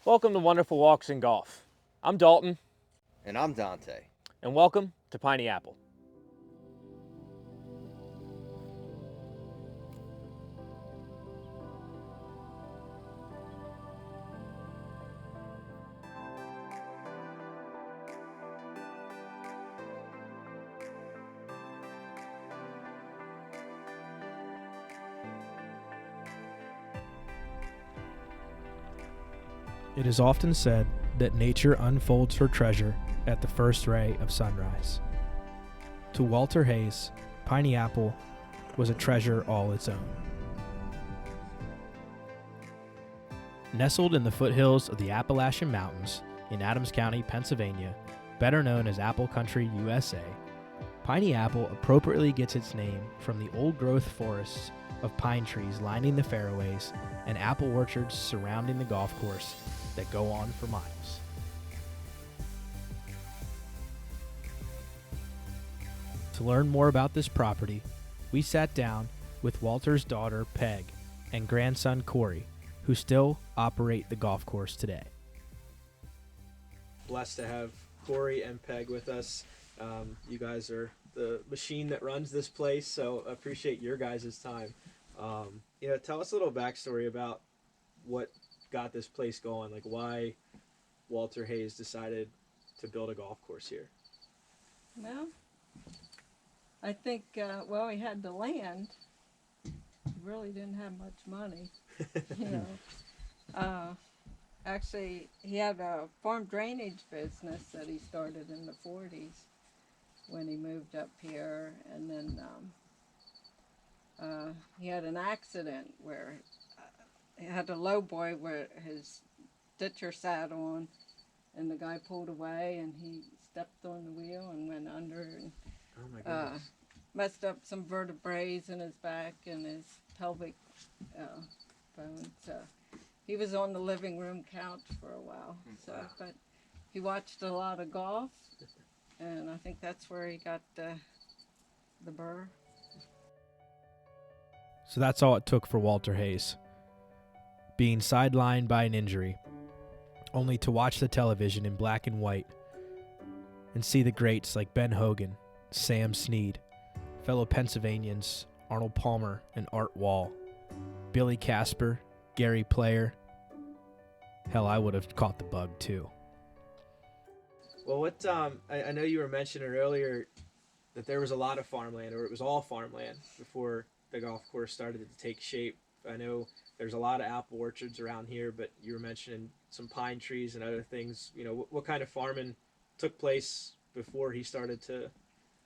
Welcome to Wonderful Walks in Golf. I'm Dalton, And I'm Dante. and welcome to Piney Apple. It is often said that nature unfolds her treasure at the first ray of sunrise. To Walter Hayes, Piney Apple was a treasure all its own. Nestled in the foothills of the Appalachian Mountains in Adams County, Pennsylvania, better known as Apple Country, USA, Piney Apple appropriately gets its name from the old-growth forests of pine trees lining the fairways and apple orchards surrounding the golf course that go on for miles. To learn more about this property, we sat down with Walter's daughter, Peg, and grandson, Corey, who still operate the golf course today. Blessed to have Corey and Peg with us. You guys are the machine that runs this place, so appreciate your guys' time. Tell us a little backstory about what got this place going, like why Walter Hayes decided to build a golf course here. Well, I think, we had the land. We really didn't have much money, Actually, he had a farm drainage business that he started in the 40s when he moved up here. And then he had an accident where he had a low boy where his ditcher sat on, and the guy pulled away, and he stepped on the wheel and went under and Oh my goodness. messed up some vertebrae in his back and his pelvic bones. He was on the living room couch for a while. But he watched a lot of golf, and I think that's where he got the burr. So that's all it took for Walter Hayes. Being sidelined by an injury, only to watch the television in black and white and see the greats like Ben Hogan, Sam Snead, fellow Pennsylvanians Arnold Palmer and Art Wall, Billy Casper, Gary Player. Hell, I would have caught the bug too. Well, what I know you were mentioning earlier that there was a lot of farmland, or it was all farmland before the golf course started to take shape. I know there's a lot of apple orchards around here, but you were mentioning some pine trees and other things. What kind of farming took place before he started to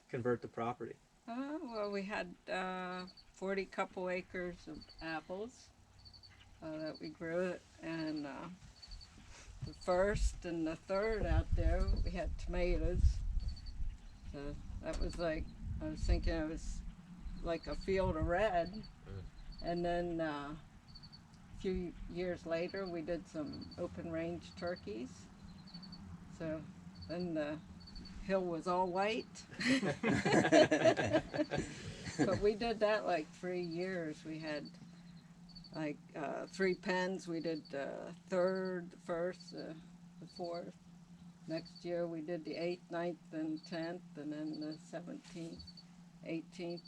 convert the property? We had 40 couple acres of apples that we grew, and the first and the third out there we had tomatoes. So that was I was thinking it was like a field of red. And then a few years later we did some open range turkeys. So then the hill was all white. But we did that like 3 years. We had like 3 pens. We did the third, the first, the fourth. Next year we did the 8th, 9th, and 10th, and then the 17th, 18th.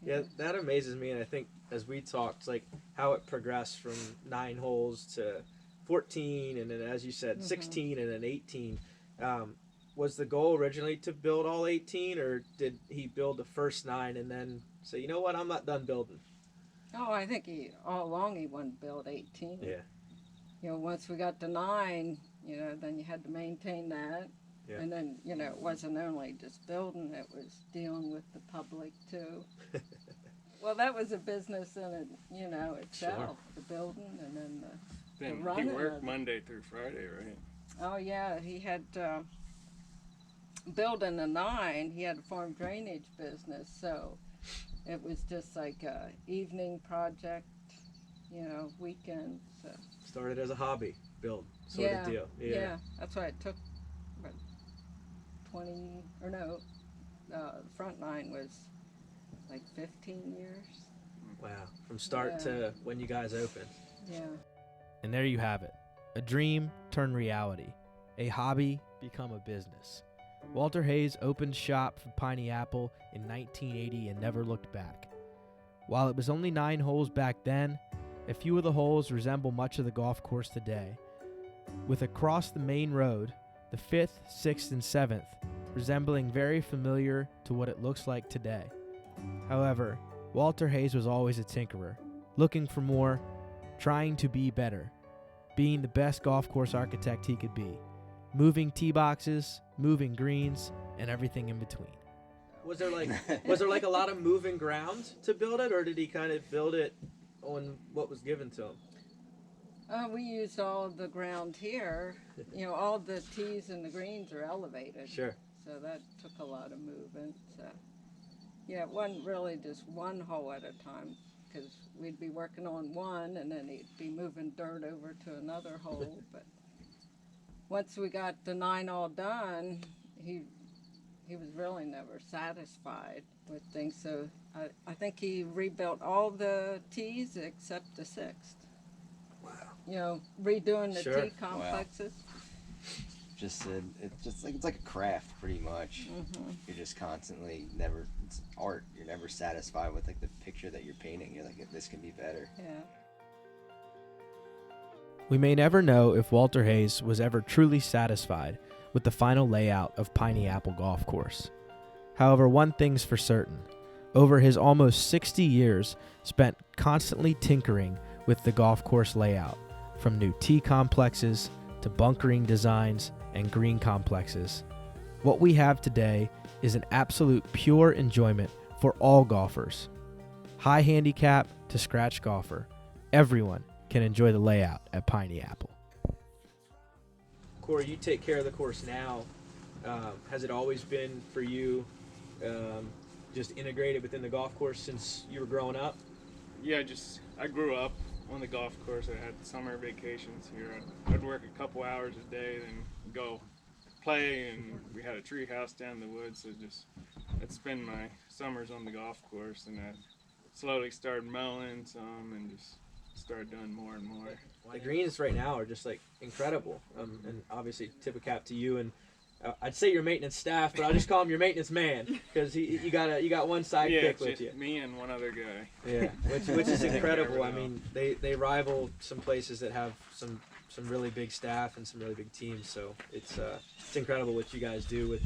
Yeah, that amazes me, and I think as we talked, like how it progressed from 9 holes to 14, and then as you said, 16, and then 18. Was the goal originally to build all 18, or did he build the first 9 and then say, you know what, I'm not done building? Oh, I think all along he wanted to build 18. Yeah. Once we got to 9, then you had to maintain that. Yeah. And then, it wasn't only just building, it was dealing with the public too. Well, that was a business in it, itself, Sure. the building and then the Then he running. worked Monday through Friday, right? Oh, yeah, he had, building the 9, he had a farm drainage business, so it was just like a evening project, weekends. So. Started as a hobby build sort of deal. Yeah, that's why it took 20, or no, the front 9 was like 15 years. Wow. From start to when you guys opened. Yeah. And there you have it. A dream turned reality. A hobby become a business. Walter Hayes opened shop for Piney Apple in 1980 and never looked back. While it was only 9 holes back then, a few of the holes resemble much of the golf course today, with across the main road, the 5th, 6th, and 7th resembling very familiar to what it looks like today. However, Walter Hayes was always a tinkerer, looking for more, trying to be better, being the best golf course architect he could be, moving tee boxes, moving greens, and everything in between. Was there like a lot of moving ground to build it, or did he kind of build it on what was given to him? We used all of the ground here. You know, all the tees and the greens are elevated. Sure. So that took a lot of movement. So, yeah, it wasn't really just one hole at a time, because we'd be working on one and then he'd be moving dirt over to another hole. But once we got the 9 all done, he was really never satisfied with things. So I think he rebuilt all the tees except the 6th. Wow. You know, redoing the Sure. tee complexes. It's like a craft pretty much. Mm-hmm. You're just constantly it's art. You're never satisfied with like the picture that you're painting. You're like, this can be better. Yeah. We may never know if Walter Hayes was ever truly satisfied with the final layout of Piney Apple Golf Course. However, one thing's for certain. Over his almost 60 years spent constantly tinkering with the golf course layout, from new tee complexes to bunkering designs and green complexes, what we have today is an absolute pure enjoyment for all golfers. High handicap to scratch golfer, everyone can enjoy the layout at Piney Apple. Corey, you take care of the course now. Has it always been for you just integrated within the golf course since you were growing up? Yeah, I grew up on the golf course. I had summer vacations here. I'd work a couple hours a day, then go play, and we had a tree house down in the woods, so I'd spend my summers on the golf course, and I slowly started mowing some and just started doing more and more. The greens right now are just like incredible, and obviously tip of cap to you and I'd say your maintenance staff, but I'll just call him your maintenance man because you got one sidekick with you. Me and one other guy. Yeah, which is incredible. I mean, they rival some places that have some really big staff and some really big teams. So it's incredible what you guys do with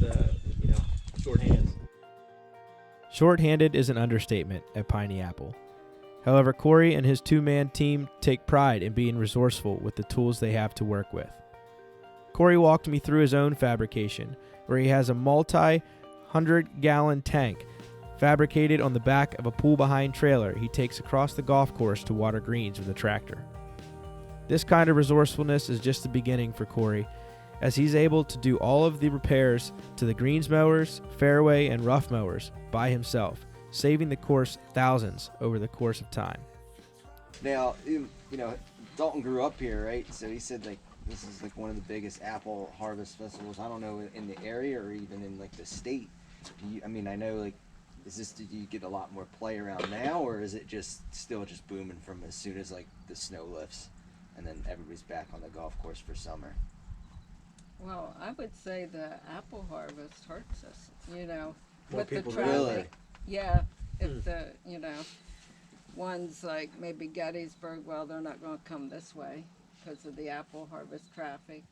short hands. Short-handed is an understatement at Piney Apple. However, Corey and his 2-man team take pride in being resourceful with the tools they have to work with. Corey walked me through his own fabrication, where he has a multi-100-gallon tank fabricated on the back of a pull-behind trailer he takes across the golf course to water greens with a tractor. This kind of resourcefulness is just the beginning for Corey, as he's able to do all of the repairs to the greens mowers, fairway, and rough mowers by himself, saving the course thousands over the course of time. Now, Dalton grew up here, right? So he said like this is like one of the biggest apple harvest festivals. I don't know in the area or even in like the state. I know like, do you get a lot more play around now, or is it still booming from as soon as like the snow lifts, and then everybody's back on the golf course for summer? Well, I would say the apple harvest hurts us, More with the people traffic. Really? Yeah, if the, ones like maybe Gettysburg, well, they're not going to come this way because of the apple harvest traffic,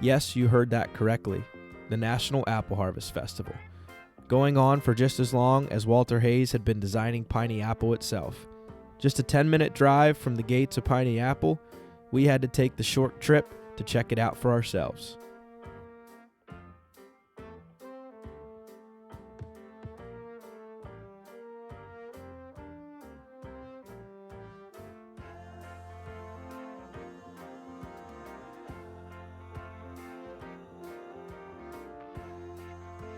Yes, you heard that correctly. The National Apple Harvest Festival, going on for just as long as Walter Hayes had been designing Piney Apple itself. Just a 10-minute drive from the gates of Piney Apple, we had to take the short trip to check it out for ourselves.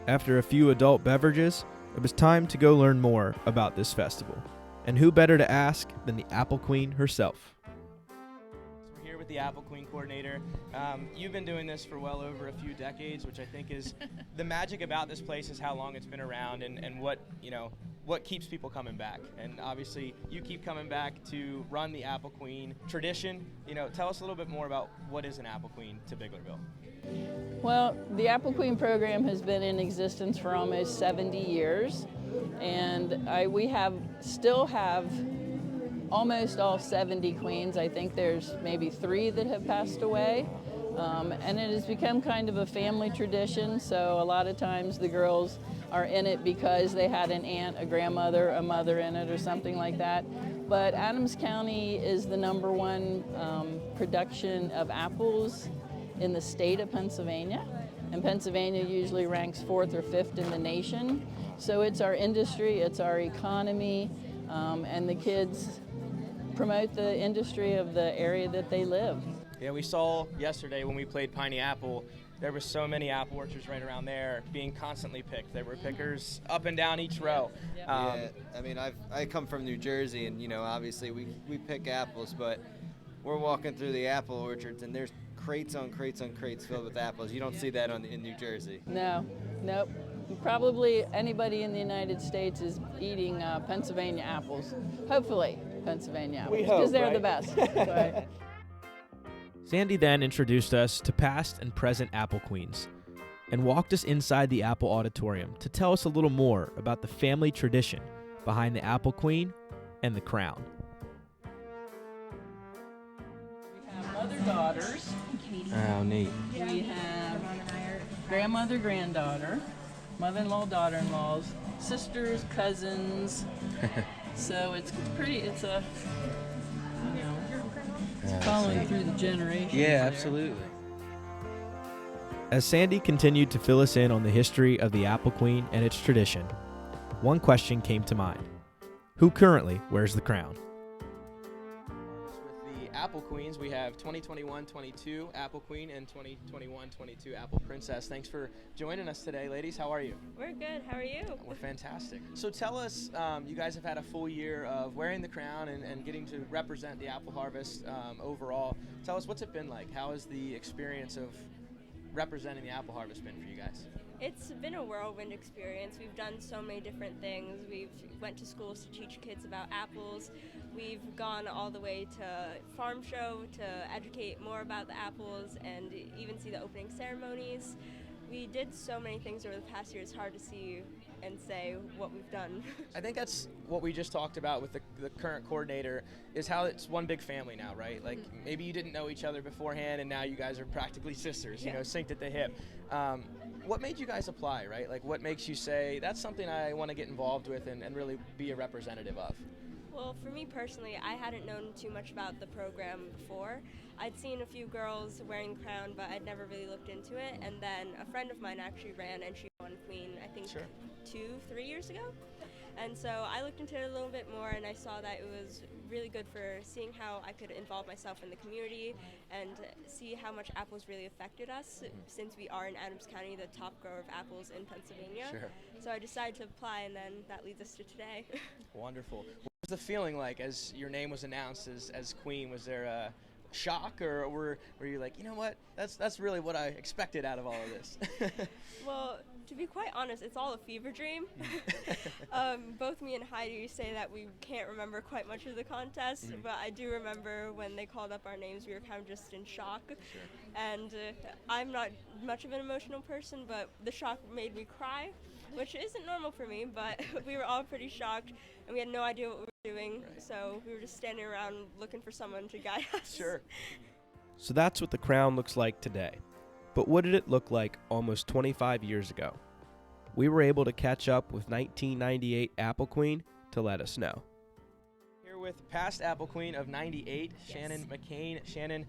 After a few adult beverages, it was time to go learn more about this festival. And who better to ask than the Apple Queen herself? We're here with the Apple Queen coordinator. You've been doing this for well over a few decades, which I think is the magic about this place is how long it's been around and what, what keeps people coming back. And obviously you keep coming back to run the Apple Queen tradition. Tell us a little bit more about what is an Apple Queen to Biglerville. Well, the Apple Queen program has been in existence for almost 70 years, and we still have almost all 70 queens. I think there's maybe 3 that have passed away, and it has become kind of a family tradition, so a lot of times the girls are in it because they had an aunt, a grandmother, a mother in it, or something like that. But Adams County is the #1 production of apples in the state of Pennsylvania, and Pennsylvania usually ranks 4th or 5th in the nation. So it's our industry, it's our economy, and the kids promote the industry of the area that they live. Yeah, we saw yesterday when we played Piney Apple, there were so many apple orchards right around there being constantly picked. There were pickers up and down each row. Yeah, I mean, I come from New Jersey, and obviously we pick apples, but we're walking through the apple orchards, and there's crates on crates on crates filled with apples. You don't see that in New Jersey. Nope. Probably anybody in the United States is eating Pennsylvania apples. Hopefully, Pennsylvania apples, because they're right? the best. Right. Sandy then introduced us to past and present Apple Queens and walked us inside the Apple Auditorium to tell us a little more about the family tradition behind the Apple Queen and the crown. We have mother-daughters. Oh, neat. We have grandmother, granddaughter, mother-in-law, daughter-in-laws, sisters, cousins. So it's following through the generations. Yeah, absolutely. As Sandy continued to fill us in on the history of the Apple Queen and its tradition, one question came to mind. Who currently wears the crown? With the Apple Queens, we have 2021-22 Apple Queen and 2021-22 Apple Princess. Thanks for joining us today, ladies. How are you? We're good. How are you? We're fantastic. So tell us, you guys have had a full year of wearing the crown and getting to represent the apple harvest overall. Tell us, what's it been like? How has the experience of representing the apple harvest been for you guys? It's been a whirlwind experience. We've done so many different things. We've went to schools to teach kids about apples. We've gone all the way to farm show to educate more about the apples and even see the opening ceremonies. We did so many things over the past year. It's hard to see and say what we've done. I think that's what we just talked about with the current coordinator, is how it's one big family now, right? Like maybe you didn't know each other beforehand and now you guys are practically sisters, synced at the hip. What made you guys apply, right? Like what makes you say, that's something I want to get involved with and really be a representative of? Well, for me personally, I hadn't known too much about the program before. I'd seen a few girls wearing the crown, but I'd never really looked into it. And then a friend of mine actually ran, and she won Queen, I think, 2-3 years ago. And so I looked into it a little bit more, and I saw that it was really good for seeing how I could involve myself in the community and see how much apples really affected us, since we are in Adams County, the top grower of apples in Pennsylvania. Sure. So I decided to apply, and then that leads us to today. Wonderful. What was the feeling like as your name was announced as Queen? Was there a shock, or were you like, you know what, that's really what I expected out of all of this? Well, to be quite honest, it's all a fever dream. Both me and Heidi say that we can't remember quite much of the contest, but I do remember when they called up our names, we were kind of just in shock. Sure. And I'm not much of an emotional person, but the shock made me cry, which isn't normal for me, but we were all pretty shocked, and we had no idea what we were doing, so we were just standing around looking for someone to guide us. Sure. So that's what the crown looks like today. But what did it look like almost 25 years ago? We were able to catch up with 1998 Apple Queen to let us know. Here with past Apple Queen of 98, Yes. Shannon McCain. Shannon,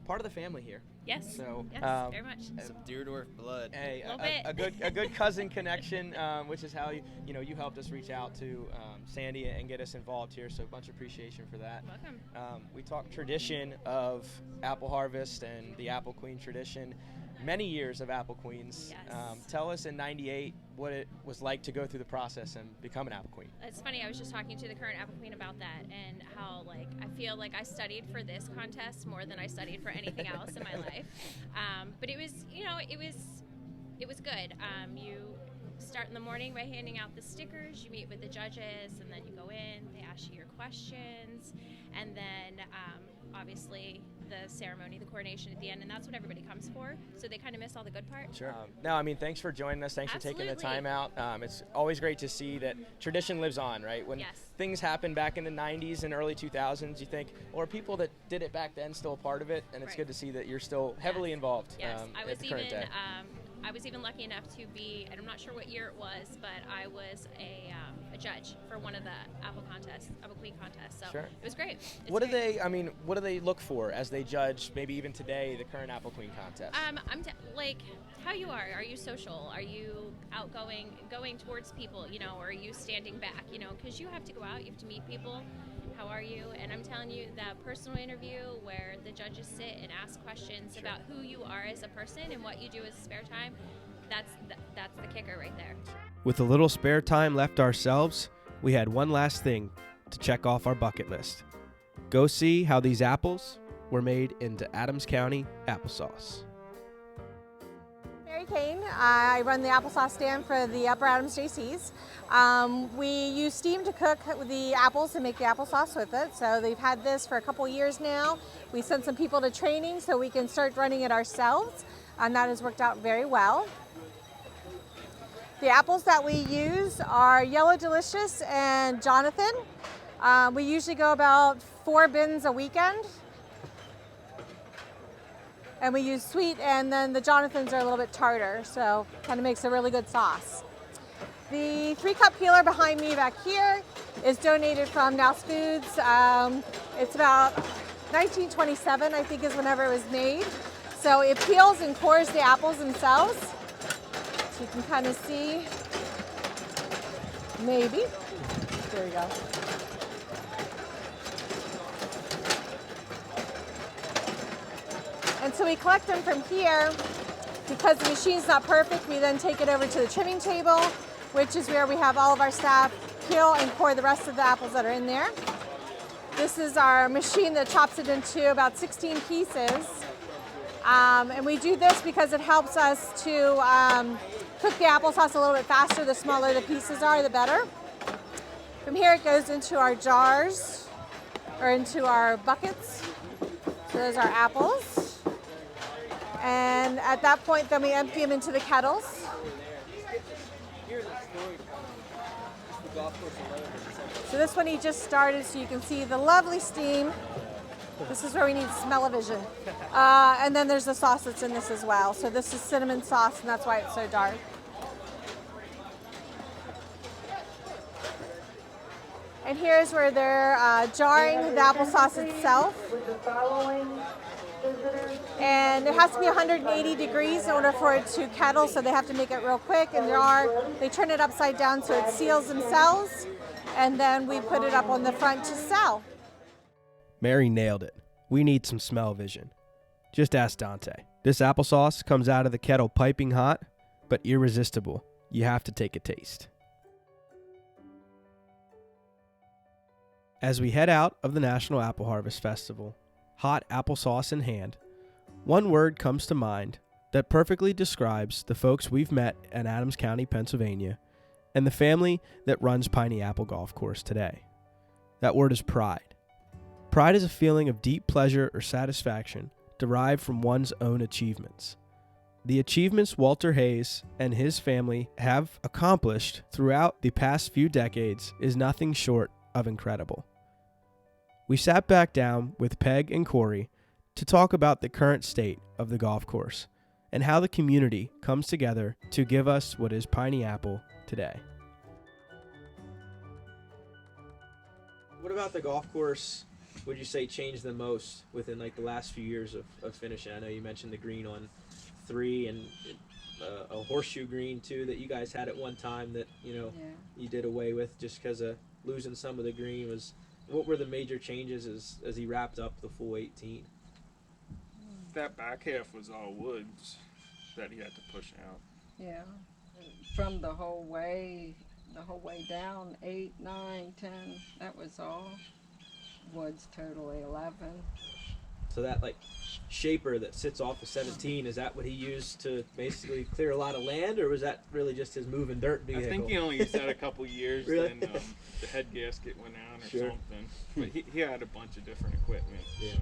part of the family here. Yes. So, yes, very much. Some Deerdorf blood. Hey, Little a good cousin connection, which is how you helped us reach out to Sandy and get us involved here. So a bunch of appreciation for that. Welcome. We talked tradition of apple harvest and the Apple Queen tradition. Many years of Apple Queens. Yes. Tell us in '98 what it was like to go through the process and become an Apple Queen. It's funny, I was just talking to the current Apple Queen about that and how I feel like I studied for this contest more than I studied for anything else in my life. But it was, it was good. You start in the morning by handing out the stickers. You meet with the judges, and then you go in. They ask you your questions, and then obviously the ceremony, the coronation at the end, and that's what everybody comes for. So they kind of miss all the good part. Sure. No, I mean, thanks for joining us. Thanks for taking the time out. It's always great to see that tradition lives on, right? When things happened back in the 90s and early 2000s, you think, or people that did it back then still a part of it, and it's good to see that you're still heavily involved at the current day. I was even lucky enough to be, and I'm not sure what year it was, but I was a judge for one of the apple queen contests. So it was great. What do they look for as they judge, maybe even today, the current apple queen contest? Like how you are. Are you social? Are you outgoing, going towards people, or are you standing back, because you have to go out, you have to meet people. How are you? And I'm telling you, that personal interview where the judges sit and ask questions about who you are as a person and what you do as spare time, that's the kicker right there. With a little spare time left ourselves, we had one last thing to check off our bucket list. Go see how these apples were made into Adams County applesauce. Mary Kane. I run the applesauce stand for the Upper Adams JCs. We use steam to cook the apples and make the applesauce with it. So they've had this for a couple years now. We sent some people to training so we can start running it ourselves, and that has worked out very well. The apples that we use are Yellow Delicious and Jonathan. We usually go about 4 bins a weekend. And we use sweet, and then the Jonathans are a little bit tartar, so kind of makes a really good sauce. The 3-cup peeler behind me back here is donated from Now's Foods. It's about 1927, I think, is whenever it was made. So it peels and cores the apples themselves. So you can kind of see, maybe. There we go. And so we collect them from here. Because the machine's not perfect, we then take it over to the trimming table, which is where we have all of our staff peel and core the rest of the apples that are in there. This is our machine that chops it into about 16 pieces. And we do this because it helps us to cook the applesauce a little bit faster. The smaller the pieces are, the better. From here it goes into our jars, or into our buckets. So those are apples. And at that point, then we empty them into the kettles. So this one he just started, so you can see the lovely steam. This is where we need smell-o-vision. And then there's the sauce that's in this as well. So this is cinnamon sauce, and that's why it's so dark. And here's where they're jarring the applesauce itself. And it has to be 180 degrees in order for it to kettle, so they have to make it real quick. And they turn it upside down so it seals themselves, and then we put it up on the front to sell. Mary nailed it. We need some smell-vision. Just ask Dante. This applesauce comes out of the kettle piping hot, but irresistible. You have to take a taste. As we head out of the National Apple Harvest Festival, hot applesauce in hand, one word comes to mind that perfectly describes the folks we've met in Adams County, Pennsylvania, and the family that runs Piney Apple Golf Course today. That word is pride. Pride is a feeling of deep pleasure or satisfaction derived from one's own achievements. The achievements Walter Hayes and his family have accomplished throughout the past few decades is nothing short of incredible. We sat back down with Peg and Corey to talk about the current state of the golf course and how the community comes together to give us what is Piney Apple today. What about the golf course would you say changed the most within like the last few years of finishing? I know you mentioned the green on 3 and a horseshoe green too that you guys had at one time that you did away with just because of losing some of the green. What were the major changes as he wrapped up the full 18? That back half was all woods that he had to push out. Yeah, from the whole way down, 8, 9, 10, that was all woods, totally 11. So that like shaper that sits off of 17, is that what he used to basically clear a lot of land, or was that really just his moving dirt vehicle? I think he only used that a couple years, Really? then the head gasket went out or Sure. something. But he had a bunch of different equipment. Yeah.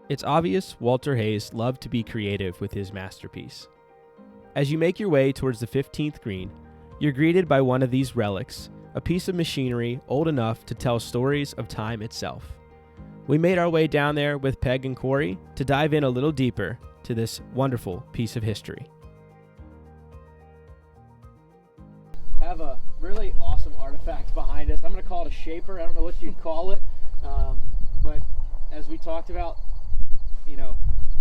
It's obvious Walter Hayes loved to be creative with his masterpiece. As you make your way towards the 15th green, you're greeted by one of these relics, a piece of machinery old enough to tell stories of time itself. We made our way down there with Peg and Corey to dive in a little deeper to this wonderful piece of history. Have a really awesome artifact behind us. I'm going to call it a shaper. I don't know what you'd call it, but as we talked about, you know,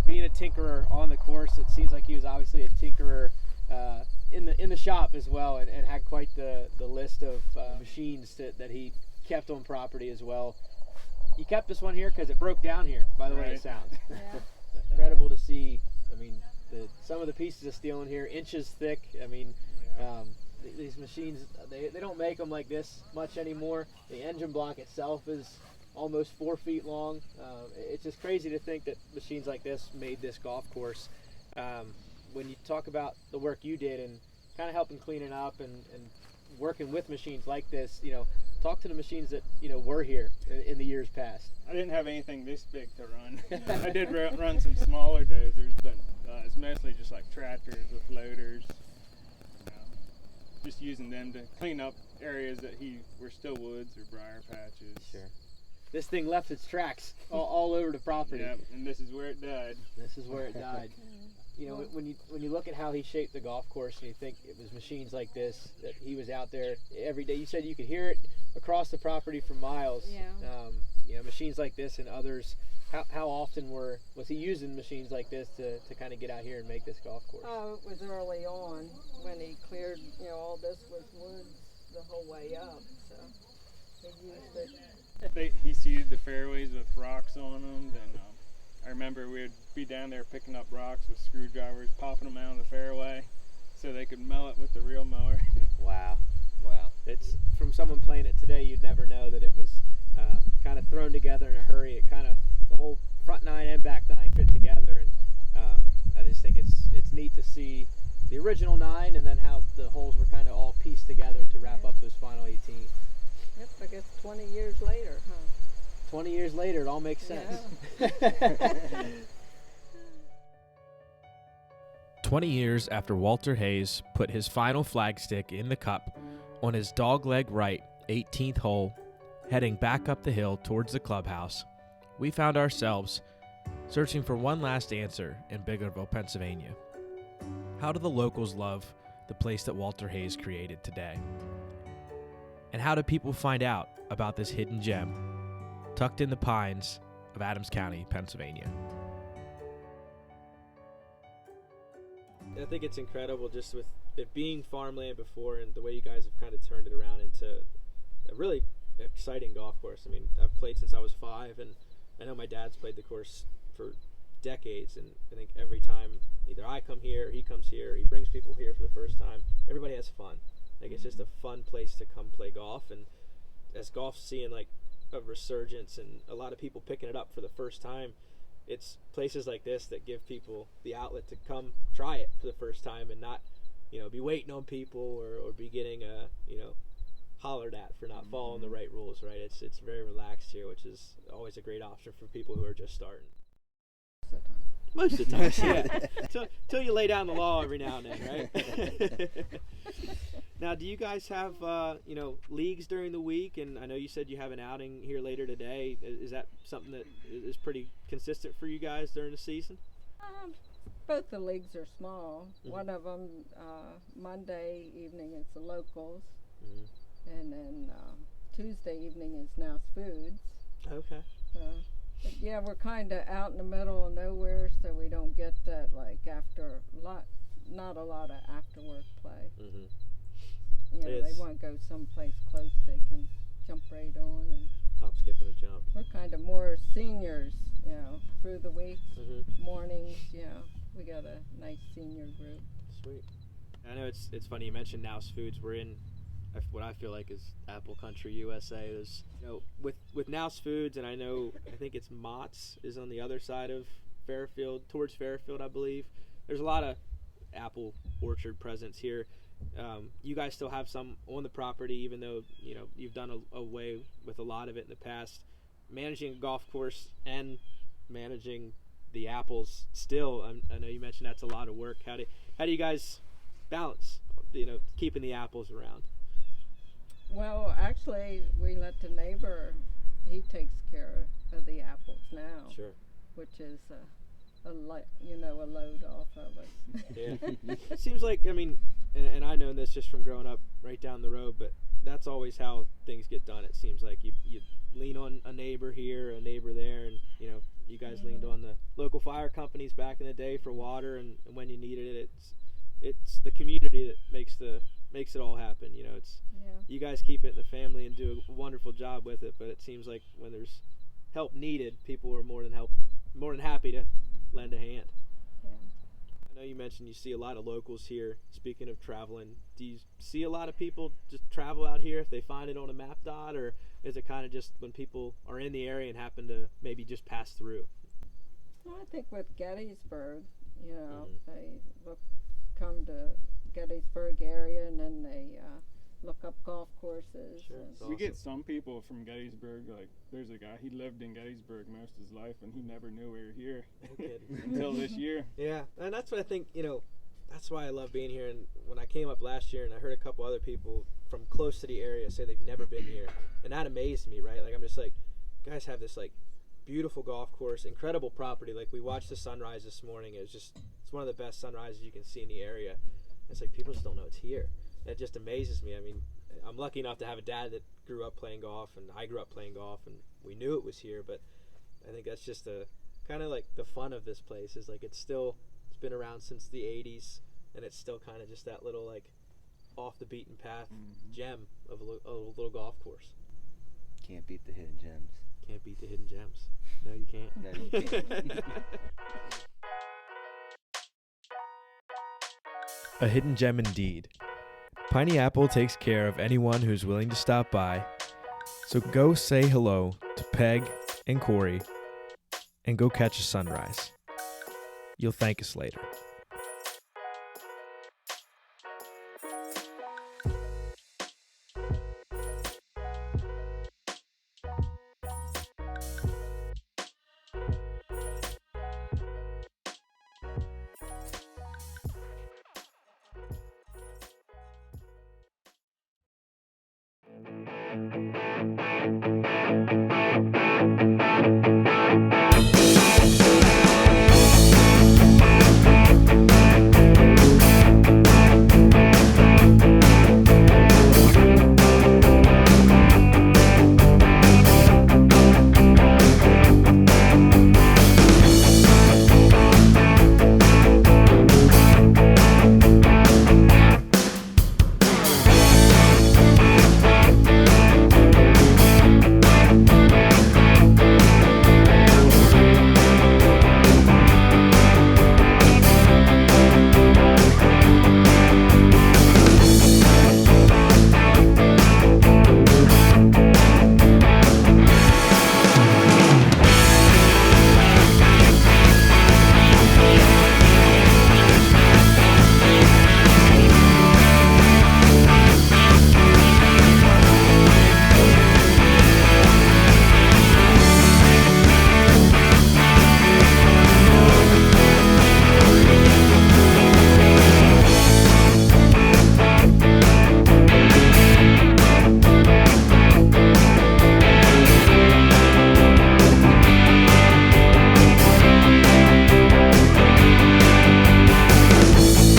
being a tinkerer on the course, it seems like he was obviously a tinkerer in the shop as well, and had quite the list of machines that he kept on property as well. You kept this one here because it broke down here, by the way it sounds. Yeah. Incredible to see. I mean, some of the pieces of steel in here, inches thick. I mean, these machines, they don't make them like this much anymore. The engine block itself is almost 4 feet long. It's just crazy to think that machines like this made this golf course. When you talk about the work you did and kind of helping clean it up and working with machines like this, you know, talk to the machines that, you know, were here in the years past. I didn't have anything this big to run. I did run some smaller dozers, but it's mostly just like tractors with loaders. Just using them to clean up areas that were still woods or briar patches. Sure. This thing left its tracks all over the property. Yep, and this is where it died. This is where it died. You know, when you look at how he shaped the golf course and you think it was machines like this, that he was out there every day. You said you could hear it across the property for miles. Yeah. You know, machines like this and others. How often was he using machines like this to kind of get out here and make this golf course? Oh, it was early on when he cleared, you know, all this was woods the whole way up, so he used it. He seeded the fairways with rocks on them. Then I remember we'd be down there picking up rocks with screwdrivers, popping them out of the fairway so they could mow it with the real mower. Wow. It's from someone playing it today, you'd never know that it was kind of thrown together in a hurry. It kind of, the whole front nine and back nine fit together, and I just think it's neat to see the original 9 and then how the holes were kind of all pieced together to wrap up those final 18. Yep, I guess 20 years later, huh? 20 years later, it all makes sense. Yeah. 20 years after Walter Hayes put his final flagstick in the cup on his dogleg right 18th hole, heading back up the hill towards the clubhouse, we found ourselves searching for one last answer in Biggerville, Pennsylvania. How do the locals love the place that Walter Hayes created today? And how do people find out about this hidden gem tucked in the pines of Adams County, Pennsylvania? I think it's incredible just with it being farmland before and the way you guys have kind of turned it around into a really exciting golf course. I mean, I've played since I was 5, and I know my dad's played the course for decades, and I think every time either I come here or he comes here or he brings people here for the first time, everybody has fun. Like, it's just a fun place to come play golf, and as golf's seeing like a resurgence and a lot of people picking it up for the first time, it's places like this that give people the outlet to come try it for the first time and not, you know, be waiting on people or be getting hollered at for not following the right rules, right? It's very relaxed here, which is always a great option for people who are just starting. Most of the time, yeah. Till you lay down the law every now and then, right? Now, do you guys have leagues during the week? And I know you said you have an outing here later today. Is that something that is pretty consistent for you guys during the season? Both the leagues are small. Mm-hmm. One of them, Monday evening is the locals, Mm-hmm. and then Tuesday evening is Now's Foods. Okay. But yeah, we're kind of out in the middle of nowhere, so we don't get that not a lot of after work play. Mm-hmm. You know, they want to go someplace close they can jump right on, and Hop, skip, and a jump. we're kind of more seniors, you know, through the week, Mm-hmm. mornings, you know, we got a nice senior group. Sweet. I know it's funny you mentioned Now's Foods. We're in what I feel like is Apple Country USA. There's, with Nouse Foods, and I think it's Mott's is on the other side of Fairfield, towards Fairfield, I believe. There's a lot of apple orchard presence here. You guys still have some on the property, even though you've done away with a lot of it in the past. Managing a golf course and managing the apples still, I know you mentioned that's a lot of work. How do you guys balance keeping the apples around? Well, actually, we let the neighbor, he takes care of the apples now. Sure. Which is a load off of us. Yeah. It seems like, and I know this just from growing up right down the road, but that's always how things get done. It seems like you lean on a neighbor here, a neighbor there, and you guys leaned on the local fire companies back in the day for water, and when you needed it, it's the community that makes it all happen. You guys keep it in the family and do a wonderful job with it, but it seems like when there's help needed, people are more than happy to lend a hand. Yeah. I know you mentioned you see a lot of locals here. Speaking of traveling, do you see a lot of people just travel out here if they find it on a map dot, or is it kind of just when people are in the area and happen to maybe just pass through? Well, I think with Gettysburg, they come to Gettysburg area and then they look up golf courses. Sure. We get some people from Gettysburg. Like, there's a guy, he lived in Gettysburg most of his life, and he never knew we were here until this year. Yeah, and that's what I think, that's why I love being here. And when I came up last year and I heard a couple other people from close to the area say they've never been here, and that amazed me, right? Like, I'm just like, you guys have this, like, beautiful golf course, incredible property. Like, we watched the sunrise this morning. It's one of the best sunrises you can see in the area. It's like, people just don't know it's here. It just amazes me. I'm lucky enough to have a dad that grew up playing golf, and I grew up playing golf, and we knew it was here. But I think that's just a kind of like the fun of this place is like it's been around since the 80s, and it's still kind of just that little like off the beaten path gem of a little golf course. Can't beat the hidden gems. Can't beat the hidden gems. No, you can't. No, you can't. A hidden gem indeed. Piney Apple takes care of anyone who's willing to stop by. So go say hello to Peg and Corey and go catch a sunrise. You'll thank us later.